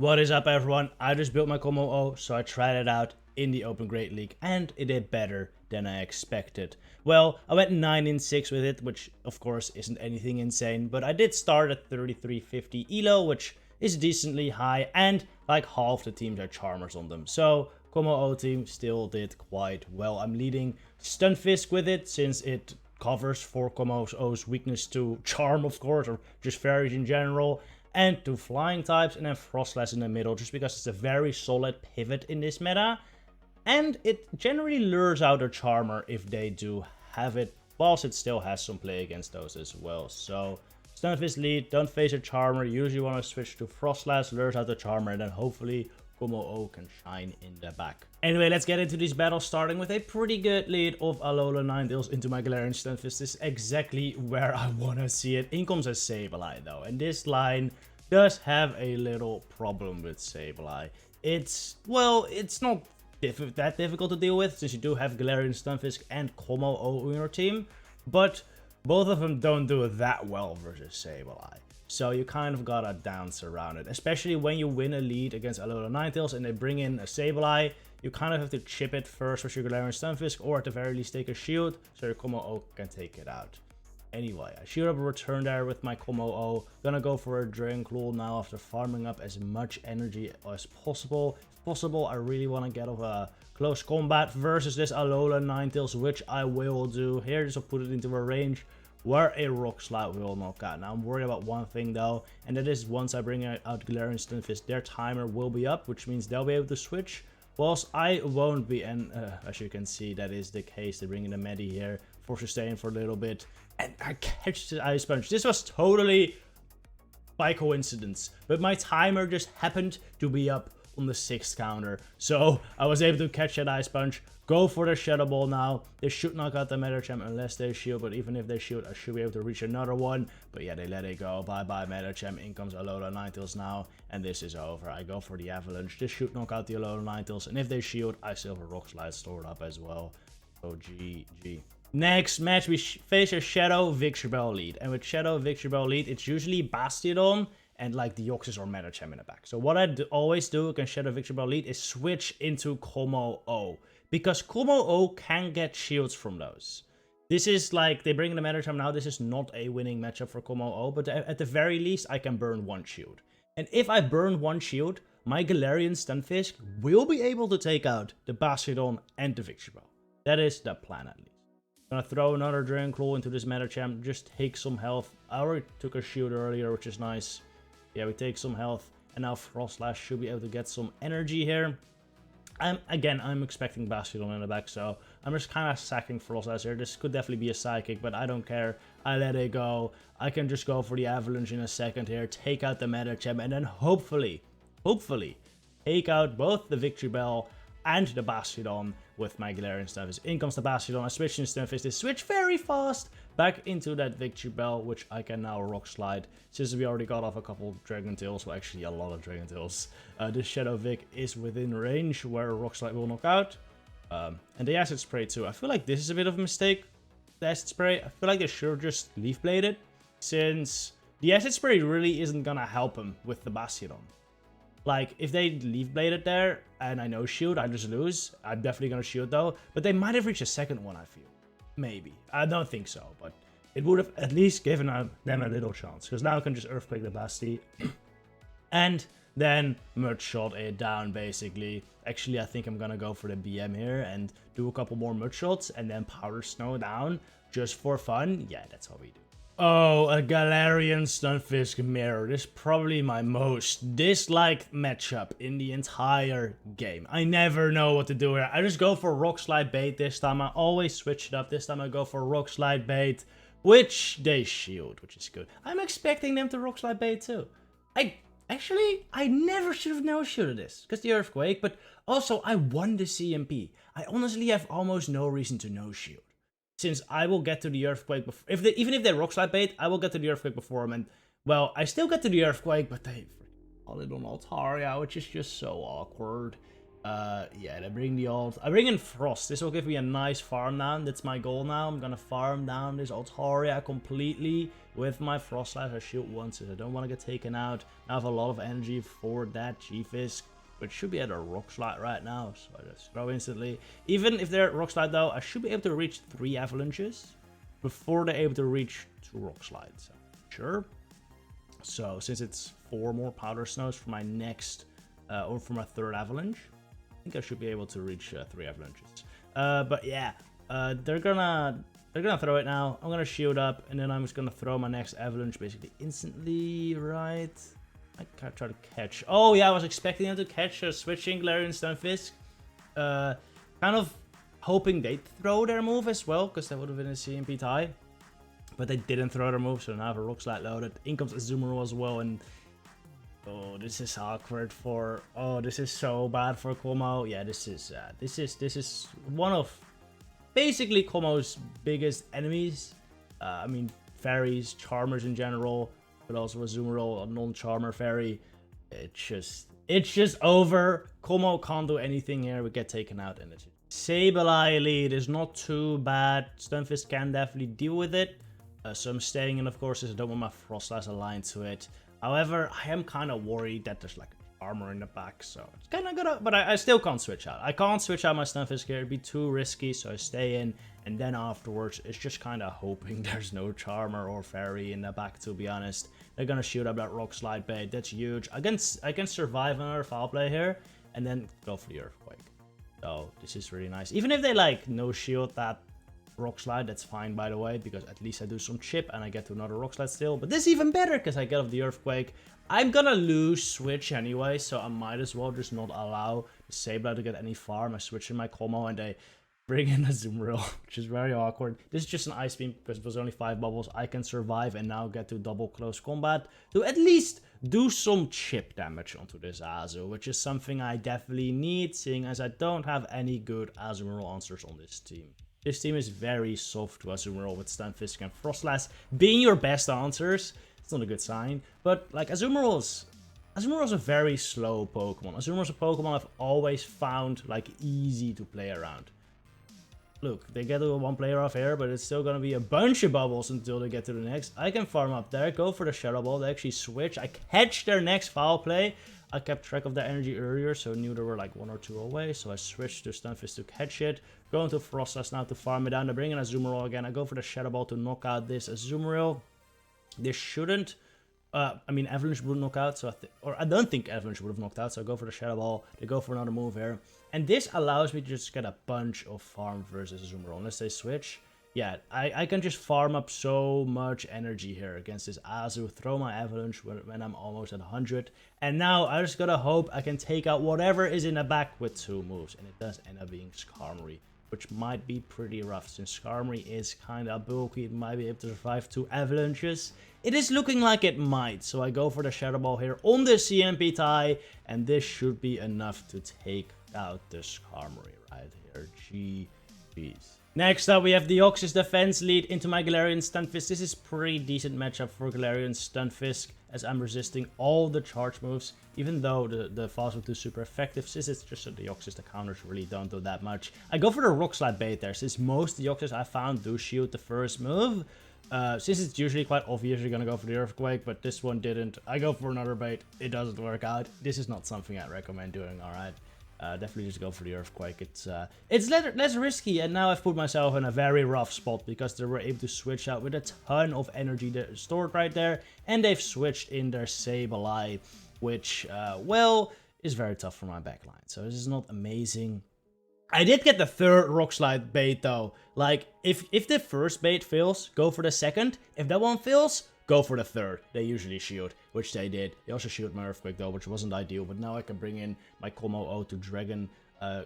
What is up, everyone? I just built my Kommo-o, so I tried it out in the Open Great League, and it did better than I expected. Well, I went 9-6 with it, which of course isn't anything insane, but I did start at 3350 elo, which is decently high, and like half the teams are Charmers on them. So Kommo-o team still did quite well. I'm leading Stunfisk with it, since it covers for Kommo-o's weakness to Charm, of course, or just fairies in general, and to flying types, and then Froslass in the middle, just because it's a very solid pivot in this meta. And it generally lures out a Charmer if they do have it, whilst it still has some play against those as well. So, Stunfisk lead, don't face a Charmer, usually want to switch to Froslass, lures out the Charmer, and then hopefully Kommo-o can shine in the back. Anyway, let's get into these battles, starting with a pretty good lead of Alolan Ninetales into my Galar Stunfisk. This is exactly where I want to see it. In comes a Sableye though, and this line does have a little problem with Sableye. It's not that difficult to deal with, since you do have Galarian Stunfisk and Kommo-o in your team, but both of them don't do that well versus Sableye. So you kind of gotta dance around it, especially when you win a lead against Alolan Ninetales and they bring in a Sableye. You kind of have to chip it first with your Galarian Stunfisk, or at the very least take a shield, so your Kommo-o can take it out. Anyway, I shoot up a return there with my Kommo-o. Gonna go for a Dragon Claw now after farming up as much energy as possible. If possible, I really want to get off a close combat versus this Alolan Ninetales, which I will do. Here, just to put it into a range where a Rock Slide will knock out. Now, I'm worried about one thing though, and that is once I bring out Galarian Stunfisk, their timer will be up, which means they'll be able to switch, whilst I won't be, and as you can see, that is the case. They bring in the Medi here, force to stay in for a little bit, and I catch the Ice Punch. This was totally by coincidence, but my timer just happened to be up on the 6th counter, so I was able to catch that Ice Punch. Go for the Shadow Ball now. They should knock out the Medicham unless they shield, but even if they shield, I should be able to reach another one. But yeah, they let it go. Bye-bye Medicham. In comes Alolan Ninetales now, and this is over. I go for the Avalanche. This should knock out the Alolan Ninetales, and if they shield, I still have a Rock Slide stored up as well. So GG. Next match, we face a Shadow Victreebel lead, and with Shadow Victreebel lead, it's usually Bastiodon and like Deoxys or Medicham in the back. So what I always do against Shadow Victreebel lead is switch into Kommo-o, because Kommo-o can get shields from those. This is like, they bring in the Medicham now, this is not a winning matchup for Kommo-o, but at the very least, I can burn one shield. And if I burn one shield, my Galarian Stunfisk will be able to take out the Bastiodon and the Victreebel. That is the plan at least. I'm gonna throw another Dragon Claw into this Medicham, just take some health. I already took a shield earlier, which is nice. Yeah, we take some health, and now Froslass should be able to get some energy here. I'm expecting Bastiodon in the back, so I'm just kind of sacking Froslass here. This could definitely be a Psychic, but I don't care. I let it go. I can just go for the Avalanche in a second here, take out the Medicham, and then hopefully, take out both the Victreebel and the Bastiodon with my Galarian Stunfisk. In comes the Bastiodon. I switch in Stunfisk. They switch very fast back into that Victreebel, which I can now Rock Slide, since we already got off a couple Dragon Tails, well actually a lot of Dragon Tails. This Shadow Vic is within range where a Rock Slide will knock out. And the Acid Spray too. I feel like this is a bit of a mistake. The Acid Spray, I feel like they should have just Leaf Bladed, since the Acid Spray really isn't gonna help him with the Bastiodon. Like, if they Leaf Bladed there, and I know shield, I just lose. I'm definitely gonna shield though, but they might have reached a second one, I feel. Maybe. I don't think so, but it would have at least given them a little chance, because now I can just Earthquake the Basti, and then Mud Shot it down, basically. Actually, I think I'm gonna go for the BM here, and do a couple more Mud Shots, and then Powder Snow down, just for fun. Yeah, that's what we do. Oh, a Galarian Stunfisk Mirror. This is probably my most disliked matchup in the entire game. I never know what to do here. I just go for Rock Slide Bait this time. I always switch it up. This time I go for Rock Slide Bait, which they shield, which is good. I'm expecting them to Rock Slide Bait too. I never should have no-shielded this, because the Earthquake, but also I won the CMP. I honestly have almost no reason to no-shield, since I will get to the Earthquake before, even if they Rock Slide Bait, I will get to the Earthquake before them, and, well, I still get to the Earthquake, but they call it on Altaria, which is just so awkward. Yeah, I bring the ult. I bring in Frost. This will give me a nice farm down. That's my goal now. I'm gonna farm down this Altaria completely with my Froslass. I shield once, I don't want to get taken out. I have a lot of energy for that G-Fisk, which should be at a Rock Slide right now. So I just throw instantly. Even if they're at Rock Slide though, I should be able to reach 3 Avalanches before they're able to reach 2 Rock Slides. Sure. So since it's 4 more Powder Snows for my next, or for my 3rd Avalanche, I think I should be able to reach 3 Avalanches. But yeah, they're gonna throw it now. I'm gonna shield up, and then I'm just gonna throw my next Avalanche basically instantly, right? I can't try to catch. Oh yeah, I was expecting them to catch a switching Galar Stunfisk. Kind of hoping they'd throw their move as well, because that would have been a CMP tie. But they didn't throw their move, so now I have a Rock Slide loaded. In comes Azumarill as well, and oh, this is awkward for. Oh, this is so bad for Kommo. Yeah, this is one of basically Kommo's biggest enemies. I mean, fairies, charmers in general, but also Azumarill, a non-charmer fairy. It's just over. Kommo can't do anything here. We get taken out, and it's Sableye lead is not too bad. Stunfisk can definitely deal with it. So I'm staying in, of course, as I don't want my Froslass aligned to it. However, I am kind of worried that there's like armor in the back, so it's kind of gonna. But I still can't switch out. I can't switch out my Stunfisk here; it'd be too risky. So I stay in, and then afterwards, it's just kind of hoping there's no Charmer or Fairy in the back. To be honest, they're gonna shoot up that Rock Slide bait. That's huge. I can survive another foul play here, and then go for the Earthquake. So this is really nice. Even if they like no shield that Rock Slide, that's fine by the way, because at least I do some chip and I get to another Rock Slide still. But this is even better because I get off the Earthquake. I'm gonna lose Switch anyway, so I might as well just not allow the Sableye to get any farm. I switch in my Kommo and they bring in a Azumarill, which is very awkward. This is just an Ice Beam because it was only 5 bubbles. I can survive and now get to double close combat to at least do some chip damage onto this Azu, which is something I definitely need, seeing as I don't have any good Azumarill answers on this team. This team is very soft to Azumarill with Stunfisk and Froslass being your best answers. It's not a good sign, but like Azumarill's a very slow Pokemon. Azumarill's a Pokemon I've always found like easy to play around. Look, they get to 1 player off here, but it's still gonna be a bunch of bubbles until they get to the next. I can farm up there, go for the Shadow Ball. They actually switch. I catch their next foul play. I kept track of their energy earlier, so I knew they were like 1 or 2 away. So I switched to Stunfisk to catch it. Go into Froslass now to farm it down. They bring in Azumarill again. I go for the Shadow Ball to knock out this Azumarill. This shouldn't. I mean, Avalanche would knock out, so I don't think Avalanche would have knocked out. So I go for the Shadow Ball. They go for another move here, and this allows me to just get a bunch of farm versus Azumarill. Unless they switch, yeah, I can just farm up so much energy here against this Azu. Throw my Avalanche when I'm almost at 100, and now I just gotta hope I can take out whatever is in the back with 2 moves, and it does end up being Skarmory, which might be pretty rough since Skarmory is kind of bulky. It might be able to survive 2 Avalanches. It is looking like it might, so I go for the Shadow Ball here on the CMP tie, and this should be enough to take out the Skarmory right here. GG's. Next up, we have Deoxys defense lead into my Galarian Stunfisk. This is pretty decent matchup for Galarian Stunfisk, as I'm resisting all the charge moves, even though the Fossil 2 is super effective. Since it's just a Deoxys, the counters really don't do that much. I go for the Rock Slide bait there, since most Deoxys I found do shield the first move. Since it's usually quite obvious you're gonna go for the Earthquake, but this one didn't. I go for another bait. It doesn't work out. This is not something I recommend doing, alright? Definitely just go for the Earthquake. It's less risky, and now I've put myself in a very rough spot because they were able to switch out with a ton of energy stored right there, and they've switched in their Sableye, which, well, is very tough for my backline. So this is not amazing. I did get the 3rd Rock Slide bait though. Like, if the first bait fails, go for the second. If that one fails, go for the 3rd. They usually shield, which they did. They also shield my Earthquake though, which wasn't ideal. But now I can bring in my Kommo-o to Dragon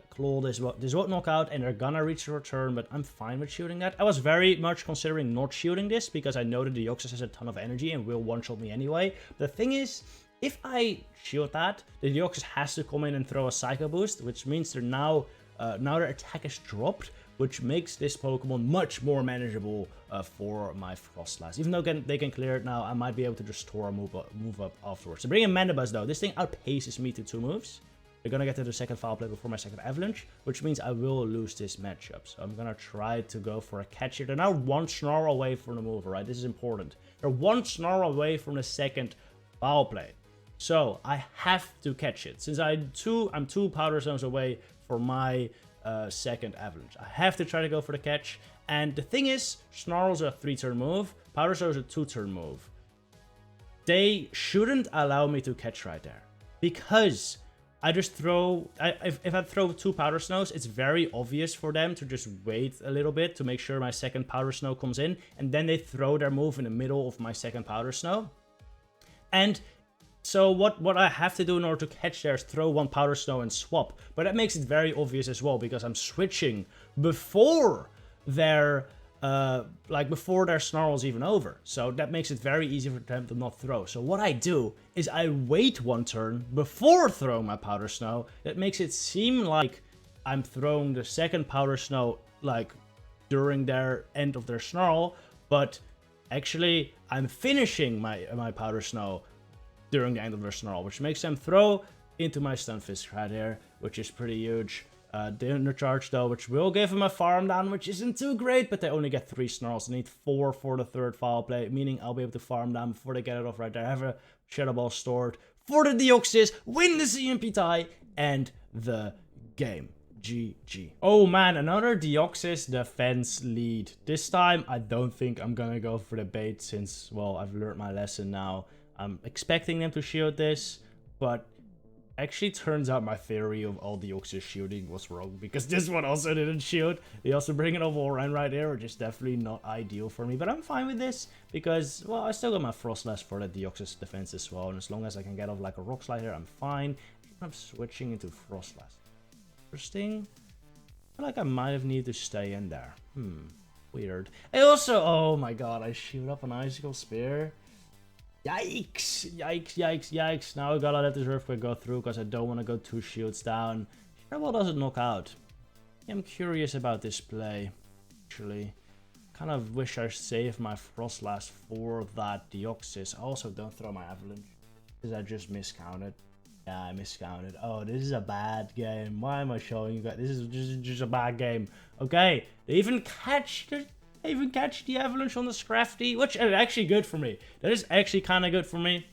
Claw. This won't knock out, and they're gonna reach the return, but I'm fine with shooting that. I was very much considering not shooting this because I know that the Deoxys has a ton of energy and will one-shot me anyway. The thing is, if I shield that, the Deoxys has to come in and throw a Psycho Boost, which means they're now their attack is dropped, which makes this Pokemon much more manageable for my Froslass. Even though they can clear it now, I might be able to just store a move up afterwards. So bring in Mandibuzz though. This thing outpaces me to 2 moves. they're gonna get to the second foul play before my second avalanche, which means I will lose this matchup. So I'm gonna try to go for a catch here. They're now one snarl away from the move, right? This is important. They're one snarl away from the second foul play. So I have to catch it. Since I'm two powder stones away from my second avalanche. I have to try to go for the catch. And the thing is, snarl's a 3-turn move, powder stone's a 2-turn move. They shouldn't allow me to catch right there, because I just throw, if I throw 2 powder snows, it's very obvious for them to just wait a little bit to make sure my second powder snow comes in, and then they throw their move in the middle of my second powder snow. And so what I have to do in order to catch there is throw 1 powder snow and swap, but that makes it very obvious as well, because I'm switching before their before their snarl's even over. So that makes it very easy for them to not throw. So what I do is I wait 1 turn before throwing my powder snow. That makes it seem like I'm throwing the second powder snow like during their end of their snarl, but actually I'm finishing my powder snow during the end of their snarl, which makes them throw into my Stunfisk right here, which is pretty huge. The undercharge though, which will give him a farm down, which isn't too great, but they only get 3 snarls. They need 4 for the third foul play, meaning I'll be able to farm down before they get it off right there. I have a Shadow Ball stored for the Deoxys, win the CMP tie, and the game. GG. Oh man, another Deoxys defense lead. This time, I don't think I'm gonna go for the bait since, well, I've learned my lesson now. I'm expecting them to shield this, but actually turns out my theory of all Deoxys shielding was wrong, because this one also didn't shield. They also bring in a Walrein right there, which is definitely not ideal for me, but I'm fine with this because, well, I still got my Froslass for the Deoxys defense as well, and as long as I can get off like a Rock Slide here, I'm fine. I'm switching into Froslass. Interesting. I feel like I might have needed to stay in there. Weird. I also, oh my god, I shoot up an Icicle Spear. Yikes, yikes, yikes, yikes. Now I gotta let this Earthquake go through because I don't want to go 2 shields down. Shadow Ball doesn't knock out. I'm curious about this play, actually. Kind of wish I saved my Froslass for that Deoxys. I also don't throw my Avalanche, because I just miscounted. Yeah, I miscounted. Oh, this is a bad game. Why am I showing you guys? This is just a bad game. Okay, they even catch the Avalanche on the Scrafty, which is actually good for me. That is actually kind of good for me.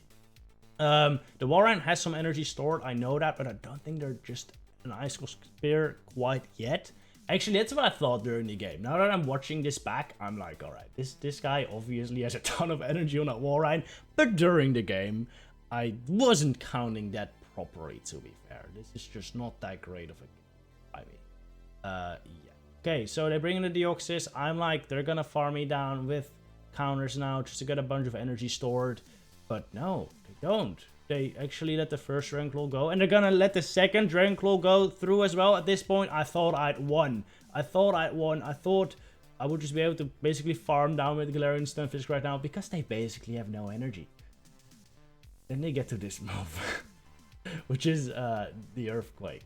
The Walrein has some energy stored, I know that, but I don't think they're just an Icicle Spear quite yet. Actually, that's what I thought during the game. Now that I'm watching this back, I'm like, alright, this guy obviously has a ton of energy on that Walrein, but during the game, I wasn't counting that properly, to be fair. This is just not that great of a game by me. Yeah. Okay, so they bring in the Deoxys. I'm like, they're gonna farm me down with counters now just to get a bunch of energy stored. But no, they don't. They actually let the first Dragon Claw go, and they're gonna let the second Dragon Claw go through as well. At this point, I thought I'd won. I thought I would just be able to basically farm down with Galar and Stunfisk right now, because they basically have no energy. Then they get to this move, which is the Earthquake.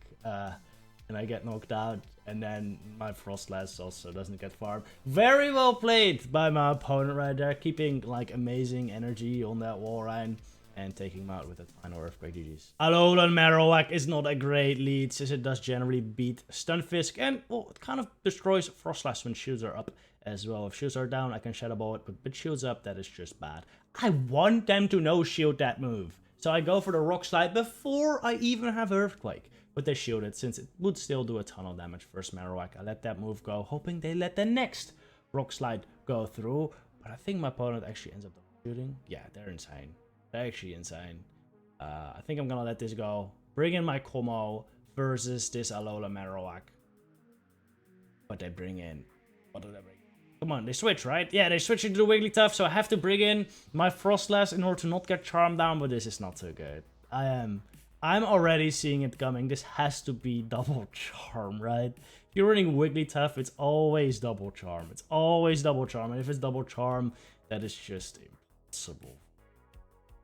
And I get knocked out, and then my Froslass also doesn't get farmed. Very well played by my opponent right there, keeping like amazing energy on that Walrein and taking him out with a final Earthquake. GG's. Alolan Marowak is not a great lead, since it does generally beat Stunfisk, and well, it kind of destroys Froslass when shields are up as well. If shields are down, I can Shadow Ball it, but shields up, that is just bad. I want them to no-shield that move, so I go for the Rock Slide before I even have Earthquake. But they shielded, since it would still do a ton of damage first Marowak. I let that move go, hoping they let the next Rock Slide go through. But I think my opponent actually ends up shooting. Yeah, they're insane. They're actually insane. I think I'm gonna let this go. Bring in my Kommo-o versus this Alolan Marowak. What they bring in? What do they bring in? Come on, they switch, right? Yeah, they switch into the Wigglytuff, so I have to bring in my Froslass in order to not get charmed down, but this is not so good. I'm already seeing it coming. This has to be double charm, right? If you're running Wigglytuff, it's always double charm. It's always double charm. And if it's double charm, that is just impossible.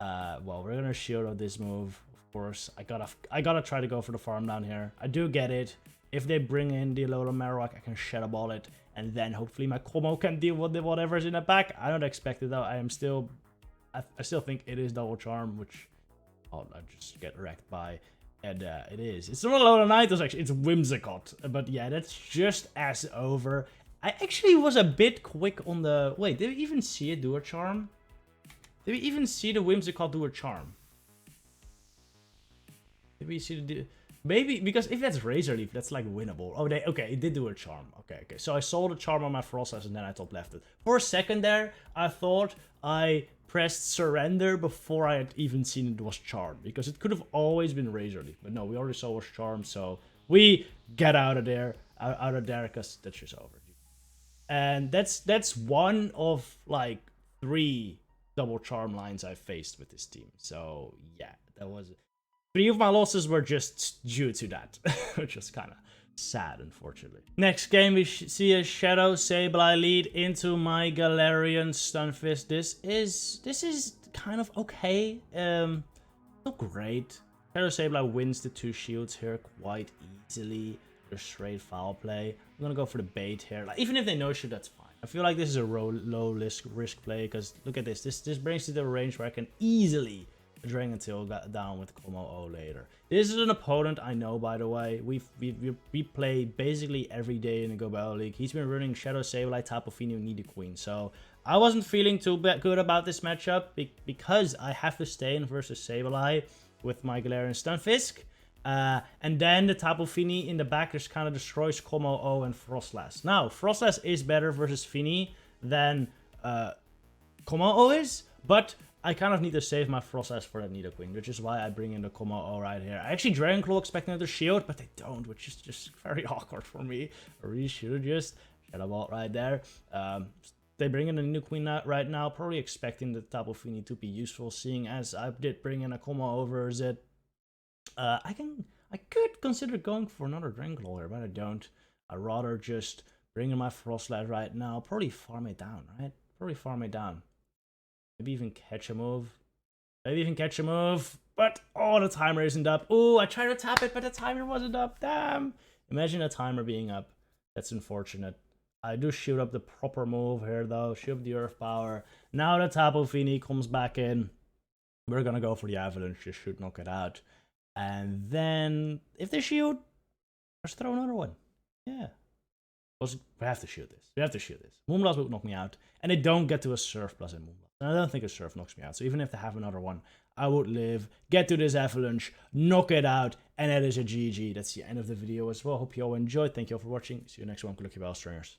Well, we're gonna shield out this move, of course. I gotta try to go for the farm down here. I do get it. If they bring in the Alolan Marowak, I can Shadow Ball it, and then hopefully my Kommo can deal with whatever's in the back. I don't expect it though. I still think it is double charm, which I just get wrecked by. And it is. It's not Alolan Ninetales, actually. It's Whimsicott. But yeah, that's just as over. I actually was a bit quick on the... Wait, did we even see it do a charm? Did we even see the Whimsicott do a charm? Did we see the... Maybe, because if that's Razor Leaf, that's like winnable. Oh, okay, it did do a charm. Okay. So I saw the charm on my Froslass and then I top left it. For a second there, I thought I pressed surrender before I had even seen it was charmed. Because it could have always been Razor Leaf. But no, we already saw it was charmed, so we get out of there. Out of there, because that's just over. And that's one of like 3 double charm lines I faced with this team. So yeah, that was... 3 of my losses were just due to that, which is kind of sad, unfortunately. Next game, we see a Shadow Sableye lead into my Galarian Stunfisk. This is kind of okay. Not great. Shadow Sableye wins the 2 shields here quite easily. Just straight foul play. I'm gonna go for the bait here. Like, even if they no shoot, that's fine. I feel like this is a low risk play because look at this. This brings me to the range where I can easily Dragon Tail down with Kommo-o later. This is an opponent I know, by the way. We play basically every day in the Go Battle League. He's been running Shadow Sableye, Tapu Fini, and Nidoqueen. So I wasn't feeling too good about this matchup because I have to stay in versus Sableye with my Galarian Stunfisk. And then the Tapu Fini in the back just kind of destroys Kommo-o and Froslass. Now, Froslass is better versus Fini than Kommo-o is, but I kind of need to save my Froslass for that Nidoqueen, which is why I bring in the Kommo-o right here. I actually Dragon Claw expecting another shield, but they don't, which is just very awkward for me. I really should have just Shadow Ball right there. They bring in a Nidoqueen right now, probably expecting the Tapu Fini to be useful, seeing as I did bring in a Kommo-o versus it. I could consider going for another Dragon Claw here, but I don't. I'd rather just bring in my Froslass right now. Probably farm it down, right? Probably farm it down. Maybe even catch a move. But, oh, the timer isn't up. Oh, I tried to tap it, but the timer wasn't up. Damn. Imagine a timer being up. That's unfortunate. I do shoot up the proper move here, though. Shoot up the Earth Power. Now the Tapu Fini comes back in. We're going to go for the Avalanche. Just should knock it out. And then, if they shoot, let's throw another one. Yeah. We have to shoot this. Moonblast would knock me out. And they don't get to a Surf Plus in Moonblast. And I don't think a Surf knocks me out. So even if they have another one, I would live, get to this Avalanche, knock it out, and that is a GG. That's the end of the video as well. Hope you all enjoyed. Thank you all for watching. See you next one. Good luck, you Bell Stringers.